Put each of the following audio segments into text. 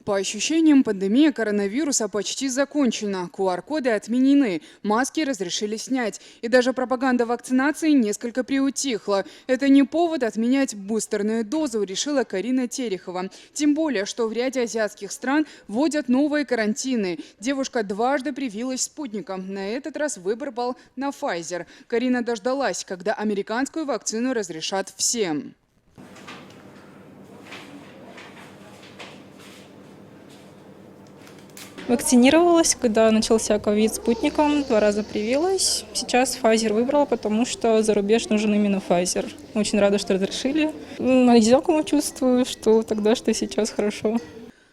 По ощущениям, пандемия коронавируса почти закончена. QR-коды отменены, маски разрешили снять. И даже пропаганда вакцинации несколько приутихла. Это не повод отменять бустерную дозу, решила Карина Терехова. Тем более, что в ряде азиатских стран вводят новые карантины. Девушка дважды привилась спутником. На этот раз выбор пал на Pfizer. Карина дождалась, когда американскую вакцину разрешат всем. Вакцинировалась, когда начался ковид спутником, 2 раза привилась. Сейчас Pfizer выбрала, потому что за рубеж нужен именно Pfizer. Очень рада, что разрешили. Одинаково чувствую, что тогда, что сейчас хорошо.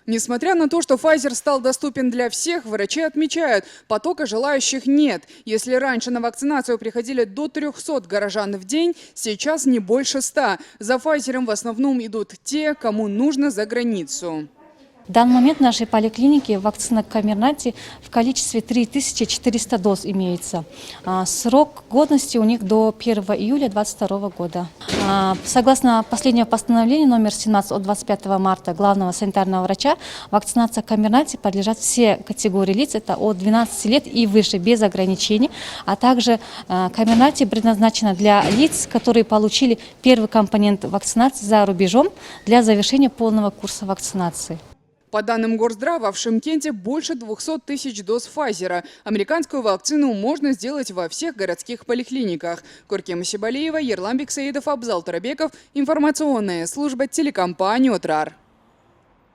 Несмотря на то, что Pfizer стал доступен для всех, врачи отмечают, потока желающих нет. Если раньше на вакцинацию приходили до 300 горожан в день, сейчас не больше 100. За Pfizer в основном идут те, кому нужно за границу. В данный момент в нашей поликлинике вакцина Комирнати в количестве 3400 доз имеется. Срок годности у них до 1 июля 2022 года. Согласно последнему постановлению номер 17 от 25 марта главного санитарного врача, вакцинация Комирнати подлежат все категории лиц, это от 12 лет и выше, без ограничений. А также Комирнати предназначена для лиц, которые получили первый компонент вакцинации за рубежом для завершения полного курса вакцинации. По данным Горздрава, в Шымкенте больше 200 тысяч доз Pfizer. Американскую вакцину можно сделать во всех городских поликлиниках. Коркема Сибалиева, Ерлан Бексаидов, Абзал Тарабеков. Информационная служба телекомпании «Отрар».